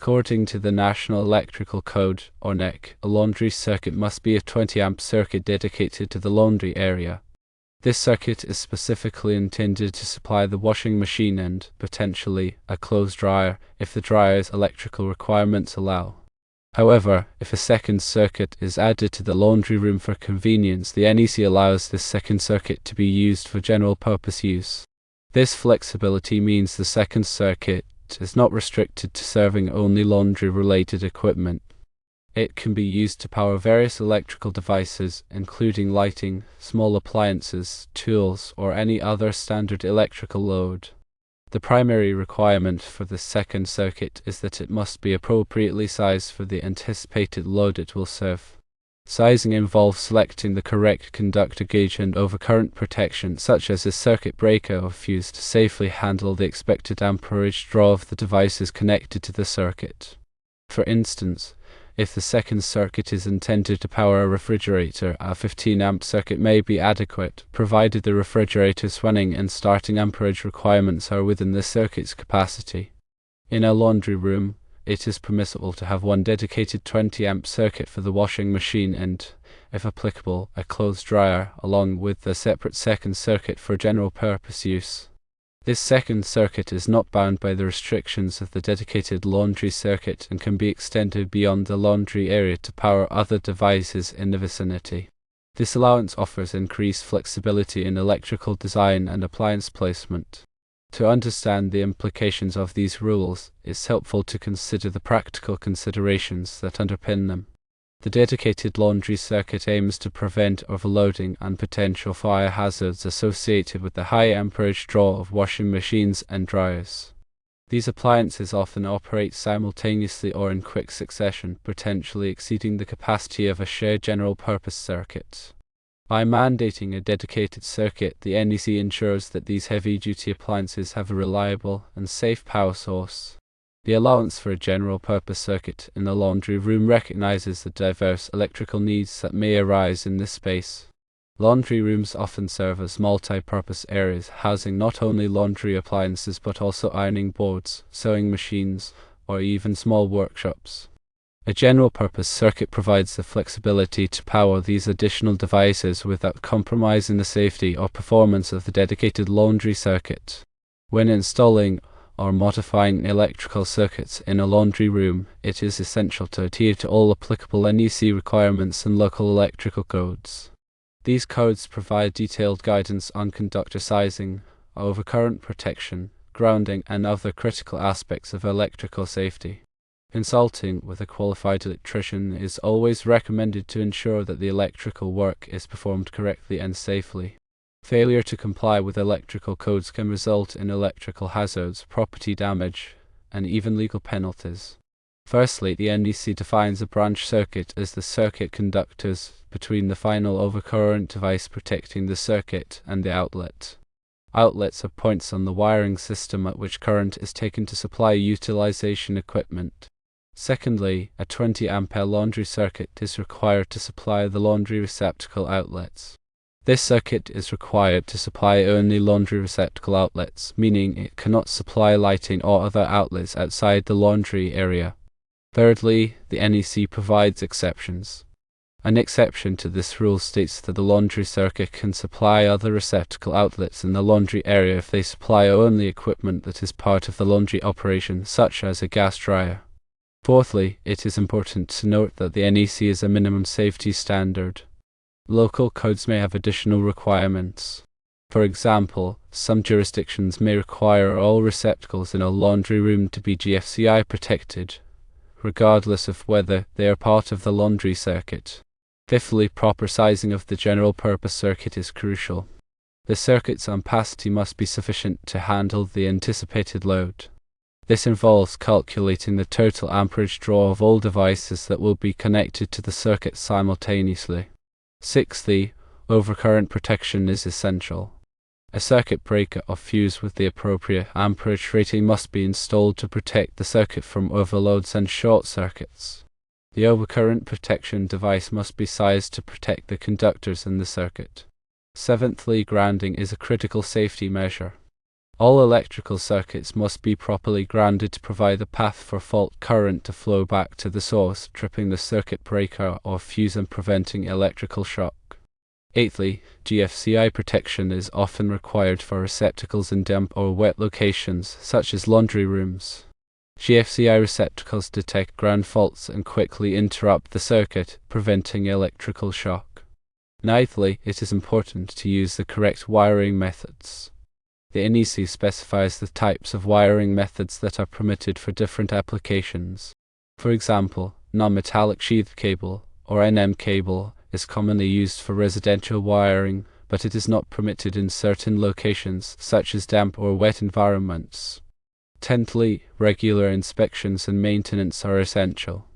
According to the National Electrical Code, or NEC, a laundry circuit must be a 20-amp circuit dedicated to the laundry area. This circuit is specifically intended to supply the washing machine and, potentially, a clothes dryer, if the dryer's electrical requirements allow. However, if a second circuit is added to the laundry room for convenience, the NEC allows this second circuit to be used for general purpose use. This flexibility means the second circuit is not restricted to serving only laundry-related equipment. It can be used to power various electrical devices, including lighting, small appliances, tools, or any other standard electrical load. The primary requirement for the second circuit is that it must be appropriately sized for the anticipated load it will serve. Sizing involves selecting the correct conductor gauge and overcurrent protection, such as a circuit breaker or fuse, to safely handle the expected amperage draw of the devices connected to the circuit. For instance, if the second circuit is intended to power a refrigerator, a 15-amp circuit may be adequate, provided the refrigerator's running and starting amperage requirements are within the circuit's capacity. In a laundry room, it is permissible to have one dedicated 20-amp circuit for the washing machine and, if applicable, a clothes dryer, along with a separate second circuit for general purpose use. This second circuit is not bound by the restrictions of the dedicated laundry circuit and can be extended beyond the laundry area to power other devices in the vicinity. This allowance offers increased flexibility in electrical design and appliance placement. To understand the implications of these rules, it's helpful to consider the practical considerations that underpin them. The dedicated laundry circuit aims to prevent overloading and potential fire hazards associated with the high amperage draw of washing machines and dryers. These appliances often operate simultaneously or in quick succession, potentially exceeding the capacity of a shared general-purpose circuit. By mandating a dedicated circuit, the NEC ensures that these heavy-duty appliances have a reliable and safe power source. The allowance for a general-purpose circuit in the laundry room recognizes the diverse electrical needs that may arise in this space. Laundry rooms often serve as multi-purpose areas, housing not only laundry appliances but also ironing boards, sewing machines, or even small workshops. A general-purpose circuit provides the flexibility to power these additional devices without compromising the safety or performance of the dedicated laundry circuit. When installing or modifying electrical circuits in a laundry room, it is essential to adhere to all applicable NEC requirements and local electrical codes. These codes provide detailed guidance on conductor sizing, overcurrent protection, grounding, and other critical aspects of electrical safety. Consulting with a qualified electrician is always recommended to ensure that the electrical work is performed correctly and safely. Failure to comply with electrical codes can result in electrical hazards, property damage, and even legal penalties. Firstly, the NEC defines a branch circuit as the circuit conductors between the final overcurrent device protecting the circuit and the outlet. Outlets are points on the wiring system at which current is taken to supply utilization equipment. Secondly, a 20-ampere laundry circuit is required to supply the laundry receptacle outlets. This circuit is required to supply only laundry receptacle outlets, meaning it cannot supply lighting or other outlets outside the laundry area. Thirdly, the NEC provides exceptions. An exception to this rule states that the laundry circuit can supply other receptacle outlets in the laundry area if they supply only equipment that is part of the laundry operation, such as a gas dryer. Fourthly, it is important to note that the NEC is a minimum safety standard. Local codes may have additional requirements. For example, some jurisdictions may require all receptacles in a laundry room to be GFCI protected, regardless of whether they are part of the laundry circuit. Fifthly, proper sizing of the general-purpose circuit is crucial. The circuit's ampacity must be sufficient to handle the anticipated load. This involves calculating the total amperage draw of all devices that will be connected to the circuit simultaneously. Sixthly, overcurrent protection is essential. A circuit breaker or fuse with the appropriate amperage rating must be installed to protect the circuit from overloads and short circuits. The overcurrent protection device must be sized to protect the conductors in the circuit. Seventhly, grounding is a critical safety measure. All electrical circuits must be properly grounded to provide a path for fault current to flow back to the source, tripping the circuit breaker or fuse and preventing electrical shock. Eighthly, GFCI protection is often required for receptacles in damp or wet locations, such as laundry rooms. GFCI receptacles detect ground faults and quickly interrupt the circuit, preventing electrical shock. Ninthly, it is important to use the correct wiring methods. The NEC specifies the types of wiring methods that are permitted for different applications. For example, non-metallic sheath cable, or NM cable, is commonly used for residential wiring, but it is not permitted in certain locations, such as damp or wet environments. Tenthly, regular inspections and maintenance are essential.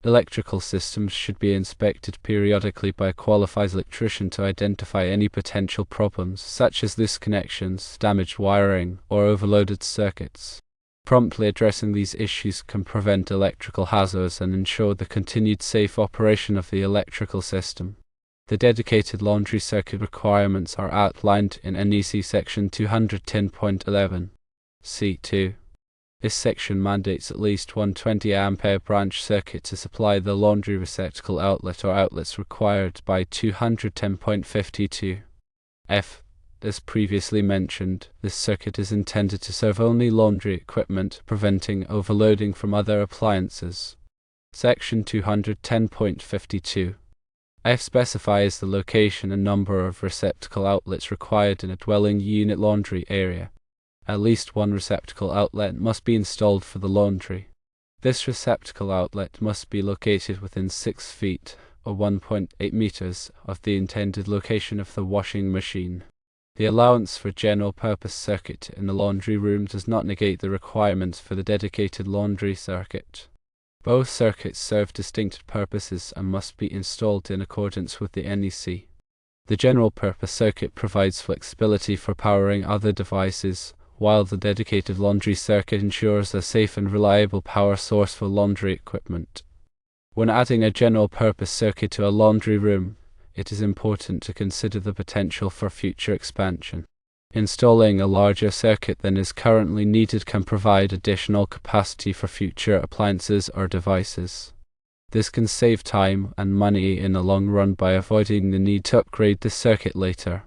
Electrical systems should be inspected periodically by a qualified electrician to identify any potential problems, such as loose connections, damaged wiring, or overloaded circuits. Promptly addressing these issues can prevent electrical hazards and ensure the continued safe operation of the electrical system. The dedicated laundry circuit requirements are outlined in NEC Section 210.11, C2. This section mandates at least one 20-ampere branch circuit to supply the laundry receptacle outlet or outlets required by 210.52. F. As previously mentioned, this circuit is intended to serve only laundry equipment, preventing overloading from other appliances. Section 210.52. F specifies the location and number of receptacle outlets required in a dwelling unit laundry area. At least one receptacle outlet must be installed for the laundry. This receptacle outlet must be located within 6 feet, or 1.8 meters, of the intended location of the washing machine. The allowance for general-purpose circuit in the laundry room does not negate the requirements for the dedicated laundry circuit. Both circuits serve distinct purposes and must be installed in accordance with the NEC. The general-purpose circuit provides flexibility for powering other devices, while the dedicated laundry circuit ensures a safe and reliable power source for laundry equipment. When adding a general-purpose circuit to a laundry room, it is important to consider the potential for future expansion. Installing a larger circuit than is currently needed can provide additional capacity for future appliances or devices. This can save time and money in the long run by avoiding the need to upgrade the circuit later.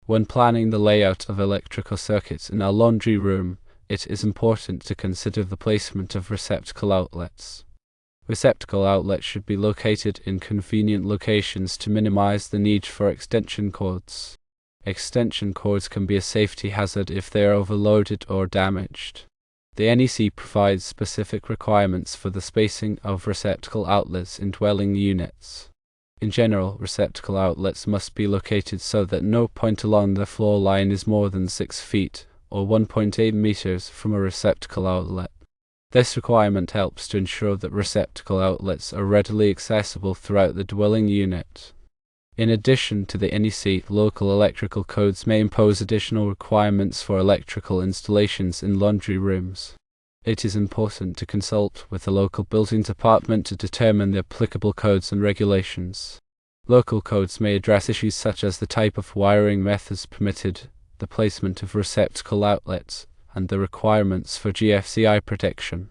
When planning the layout of electrical circuits in a laundry room, it is important to consider the placement of receptacle outlets. Receptacle outlets should be located in convenient locations to minimize the need for extension cords. Extension cords can be a safety hazard if they are overloaded or damaged. The NEC provides specific requirements for the spacing of receptacle outlets in dwelling units. In general, receptacle outlets must be located so that no point along the floor line is more than 6 feet, or 1.8 meters, from a receptacle outlet. This requirement helps to ensure that receptacle outlets are readily accessible throughout the dwelling unit. In addition to the NEC, local electrical codes may impose additional requirements for electrical installations in laundry rooms. It is important to consult with the local building department to determine the applicable codes and regulations. Local codes may address issues such as the type of wiring methods permitted, the placement of receptacle outlets, and the requirements for GFCI protection.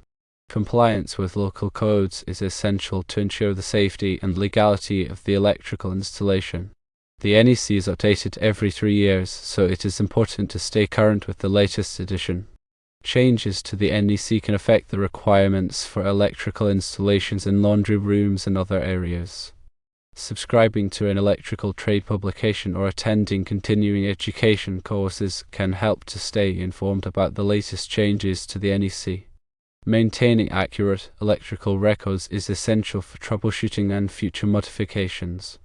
Compliance with local codes is essential to ensure the safety and legality of the electrical installation. The NEC is updated every 3 years, so it is important to stay current with the latest edition. Changes to the NEC can affect the requirements for electrical installations in laundry rooms and other areas. Subscribing to an electrical trade publication or attending continuing education courses can help to stay informed about the latest changes to the NEC. Maintaining accurate electrical records is essential for troubleshooting and future modifications.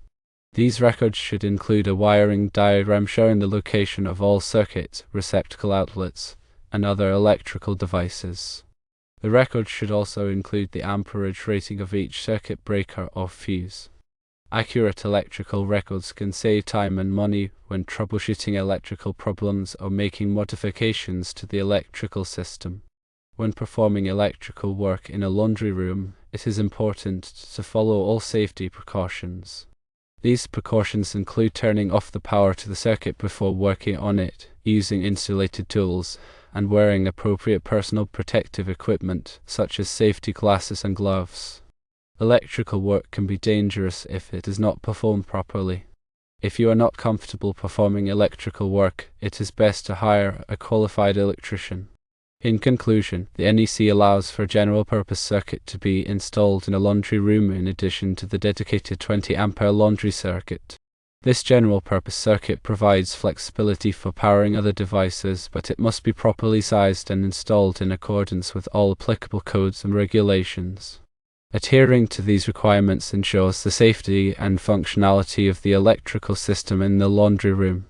These records should include a wiring diagram showing the location of all circuits, receptacle outlets, and other electrical devices. The record should also include the amperage rating of each circuit breaker or fuse. Accurate electrical records can save time and money when troubleshooting electrical problems or making modifications to the electrical system. When performing electrical work in a laundry room, it is important to follow all safety precautions. These precautions include turning off the power to the circuit before working on it, using insulated tools, and wearing appropriate personal protective equipment, such as safety glasses and gloves. Electrical work can be dangerous if it is not performed properly. If you are not comfortable performing electrical work, it is best to hire a qualified electrician. In conclusion, the NEC allows for a general-purpose circuit to be installed in a laundry room in addition to the dedicated 20-ampere laundry circuit. This general-purpose circuit provides flexibility for powering other devices, but it must be properly sized and installed in accordance with all applicable codes and regulations. Adhering to these requirements ensures the safety and functionality of the electrical system in the laundry room.